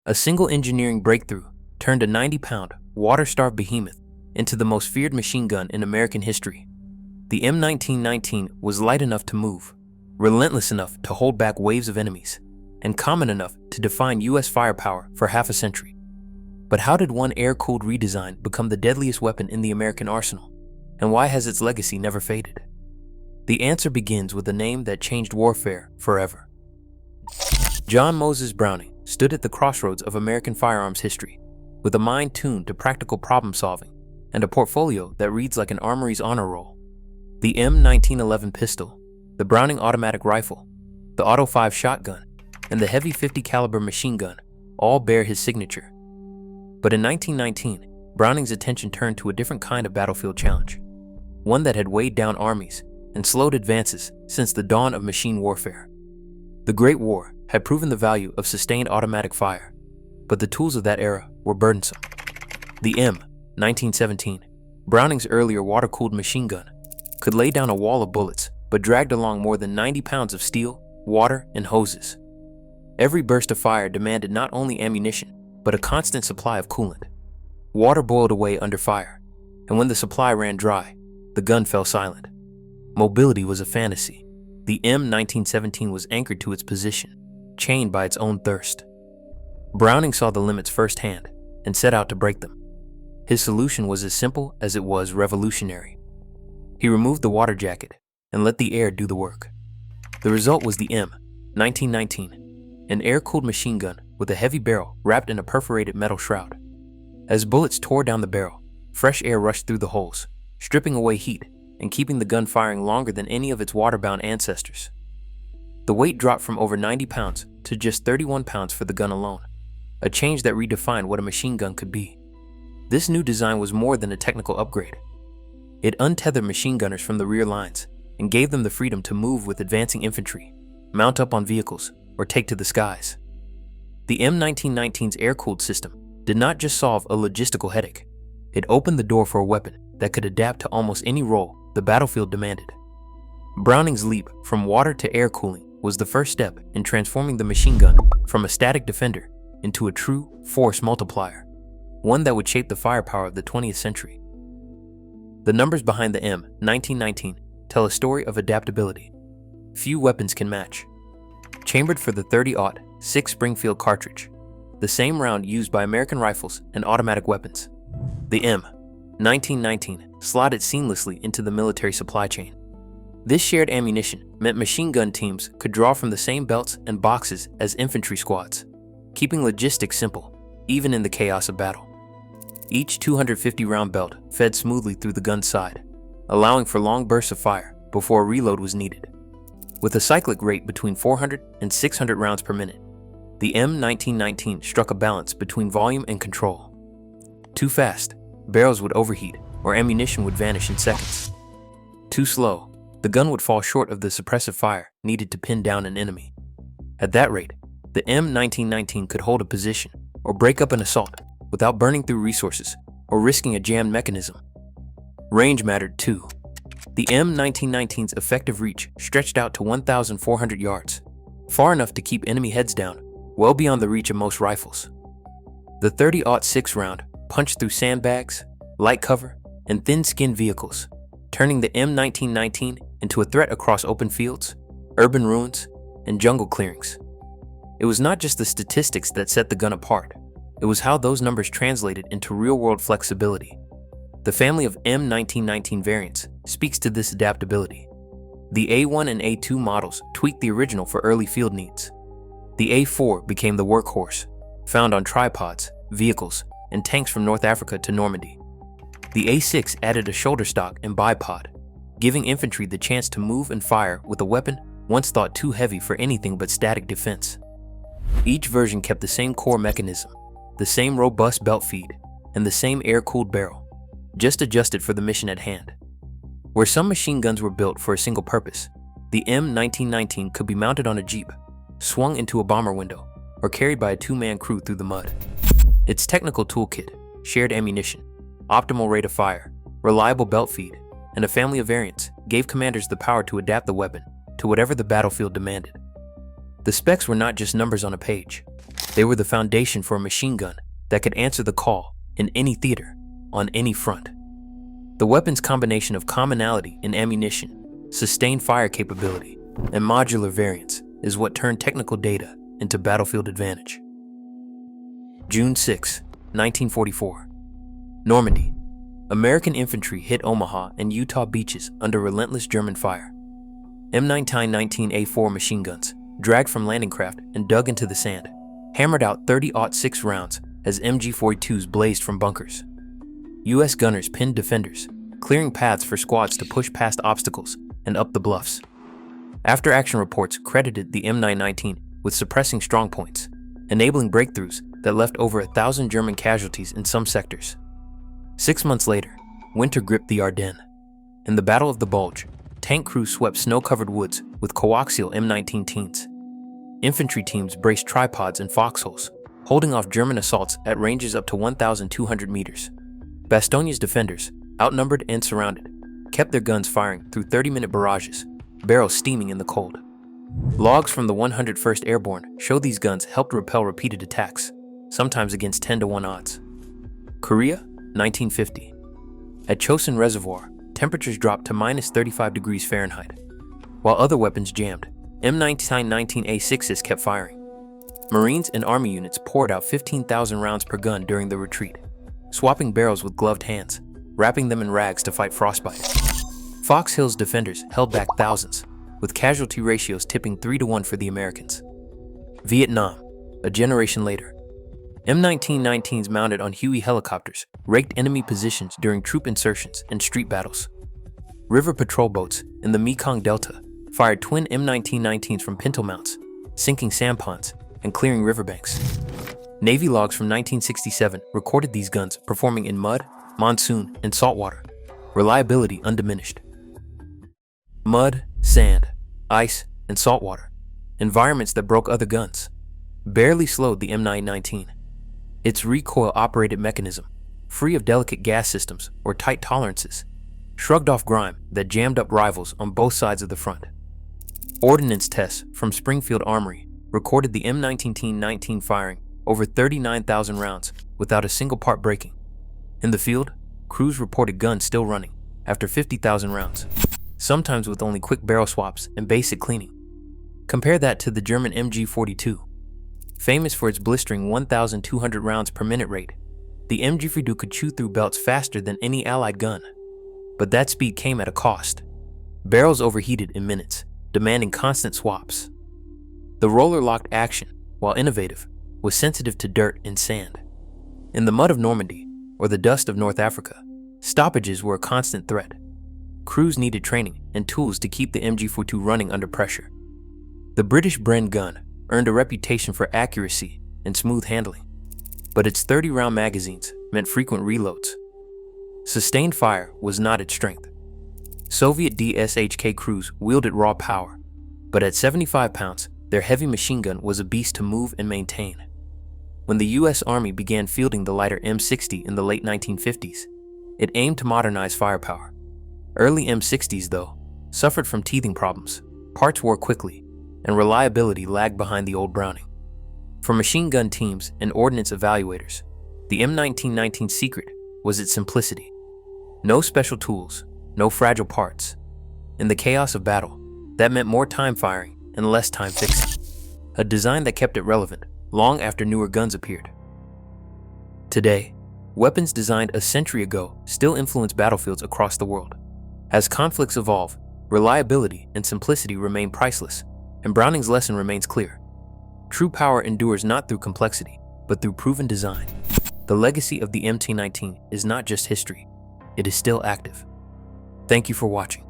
A single engineering breakthrough turned a 90-pound, water-starved behemoth into the most feared machine gun in American history. The M1919 was light enough to move, relentless enough to hold back waves of enemies, and common enough to define U.S. firepower for half a century. But how did one air-cooled redesign become the deadliest weapon in the American arsenal? And why has its legacy never faded? The answer begins with a name that changed warfare forever. John Moses Browning stood at the crossroads of American firearms history, with a mind tuned to practical problem-solving and a portfolio that reads like an armory's honor roll. The M1911 pistol, the Browning automatic rifle, the Auto 5 shotgun, and the heavy .50 caliber machine gun all bear his signature. But in 1919, Browning's attention turned to a different kind of battlefield challenge, one that had weighed down armies and slowed advances since the dawn of machine warfare. The Great War had proven the value of sustained automatic fire, but the tools of that era were burdensome. The M1917, Browning's earlier water-cooled machine gun, could lay down a wall of bullets, but dragged along more than 90 pounds of steel, water, and hoses. Every burst of fire demanded not only ammunition, but a constant supply of coolant. Water boiled away under fire, and when the supply ran dry, the gun fell silent. Mobility was a fantasy. The M1917 was anchored to its position, chained by its own thirst. Browning saw the limits firsthand and set out to break them. His solution was as simple as it was revolutionary. He removed the water jacket and let the air do the work. The result was the M1919, an air-cooled machine gun with a heavy barrel wrapped in a perforated metal shroud. As bullets tore down the barrel, fresh air rushed through the holes, stripping away heat and keeping the gun firing longer than any of its water-bound ancestors. The weight dropped from over 90 pounds to just 31 pounds for the gun alone, a change that redefined what a machine gun could be. This new design was more than a technical upgrade. It untethered machine gunners from the rear lines and gave them the freedom to move with advancing infantry, mount up on vehicles, or take to the skies. The M1919's air-cooled system did not just solve a logistical headache. It opened the door for a weapon that could adapt to almost any role the battlefield demanded. Browning's leap from water to air cooling was the first step in transforming the machine gun from a static defender into a true force multiplier, one that would shape the firepower of the 20th century. The numbers behind the M1919 tell a story of adaptability few weapons can match. Chambered for the .30-06 Springfield cartridge, the same round used by American rifles and automatic weapons, the M1919 slotted seamlessly into the military supply chain. This shared ammunition meant machine gun teams could draw from the same belts and boxes as infantry squads, keeping logistics simple, even in the chaos of battle. Each 250-round belt fed smoothly through the gun's side, allowing for long bursts of fire before a reload was needed. With a cyclic rate between 400 and 600 rounds per minute, the M1919 struck a balance between volume and control. Too fast, barrels would overheat or ammunition would vanish in seconds. Too slow, the gun would fall short of the suppressive fire needed to pin down an enemy. At that rate, the M1919 could hold a position or break up an assault without burning through resources or risking a jammed mechanism. Range mattered too. The M1919's effective reach stretched out to 1,400 yards, far enough to keep enemy heads down, well beyond the reach of most rifles. The .30-06 round punched through sandbags, light cover, and thin-skinned vehicles, turning the M1919 into a threat across open fields, urban ruins, and jungle clearings. It was not just the statistics that set the gun apart, it was how those numbers translated into real-world flexibility. The family of M1919 variants speaks to this adaptability. The A1 and A2 models tweaked the original for early field needs. The A4 became the workhorse, found on tripods, vehicles, and tanks from North Africa to Normandy. The A6 added a shoulder stock and bipod, giving infantry the chance to move and fire with a weapon once thought too heavy for anything but static defense. Each version kept the same core mechanism, the same robust belt feed, and the same air-cooled barrel, just adjusted for the mission at hand. Where some machine guns were built for a single purpose, the M1919 could be mounted on a Jeep, swung into a bomber window, or carried by a two-man crew through the mud. Its technical toolkit, shared ammunition, optimal rate of fire, reliable belt feed, and a family of variants gave commanders the power to adapt the weapon to whatever the battlefield demanded. The specs were not just numbers on a page. They were the foundation for a machine gun that could answer the call in any theater, on any front. The weapon's combination of commonality in ammunition, sustained fire capability, and modular variants is what turned technical data into battlefield advantage. June 6, 1944. Normandy. American infantry hit Omaha and Utah beaches under relentless German fire. M1919A4 machine guns dragged from landing craft and dug into the sand, hammered out 30-06 rounds as MG-42s blazed from bunkers. U.S. gunners pinned defenders, clearing paths for squads to push past obstacles and up the bluffs. After-action reports credited the M919 with suppressing strongpoints, enabling breakthroughs that left over 1,000 German casualties in some sectors. 6 months later, winter gripped the Ardennes. In the Battle of the Bulge, tank crews swept snow-covered woods with coaxial M19-10s. Infantry teams braced tripods and foxholes, holding off German assaults at ranges up to 1,200 meters. Bastonia's defenders, outnumbered and surrounded, kept their guns firing through 30-minute barrages, barrels steaming in the cold. Logs from the 101st Airborne show these guns helped repel repeated attacks, sometimes against 10-to-1 odds. Korea, 1950. At Chosin Reservoir, temperatures dropped to minus 35 degrees Fahrenheit. While other weapons jammed, M1919A6s kept firing. Marines and Army units poured out 15,000 rounds per gun during the retreat, swapping barrels with gloved hands, wrapping them in rags to fight frostbite. Fox Hill's defenders held back thousands, with casualty ratios tipping 3-to-1 for the Americans. Vietnam, a generation later. M1919s mounted on Huey helicopters raked enemy positions during troop insertions and street battles. River patrol boats in the Mekong Delta fired twin M1919s from pintle mounts, sinking sampans and clearing riverbanks. Navy logs from 1967 recorded these guns performing in mud, monsoon, and saltwater, reliability undiminished. Mud, sand, ice, and saltwater, environments that broke other guns, barely slowed the M919. Its recoil-operated mechanism, free of delicate gas systems or tight tolerances, shrugged off grime that jammed up rivals on both sides of the front. Ordnance tests from Springfield Armory recorded the M1919 firing over 39,000 rounds without a single part breaking. In the field, crews reported guns still running after 50,000 rounds, sometimes with only quick barrel swaps and basic cleaning. Compare that to the German MG-42. Famous for its blistering 1,200 rounds per minute rate, the MG-42 could chew through belts faster than any Allied gun. But that speed came at a cost. Barrels overheated in minutes, demanding constant swaps. The roller-locked action, while innovative, was sensitive to dirt and sand. In the mud of Normandy, or the dust of North Africa, stoppages were a constant threat. Crews needed training and tools to keep the MG-42 running under pressure. The British Bren gun earned a reputation for accuracy and smooth handling, but its 30-round magazines meant frequent reloads. Sustained fire was not its strength. Soviet DSHK crews wielded raw power, but at 75 pounds, their heavy machine gun was a beast to move and maintain. When the U.S. Army began fielding the lighter M60 in the late 1950s, it aimed to modernize firepower. Early M60s, though, suffered from teething problems, parts wore quickly, and reliability lagged behind the old Browning. For machine gun teams and ordnance evaluators, the M1919's secret was its simplicity. No special tools, no fragile parts. In the chaos of battle, that meant more time firing and less time fixing. A design that kept it relevant long after newer guns appeared. Today, weapons designed a century ago still influence battlefields across the world. As conflicts evolve, reliability and simplicity remain priceless, and Browning's lesson remains clear. True power endures not through complexity, but through proven design. The legacy of the M1919 is not just history, it is still active. Thank you for watching.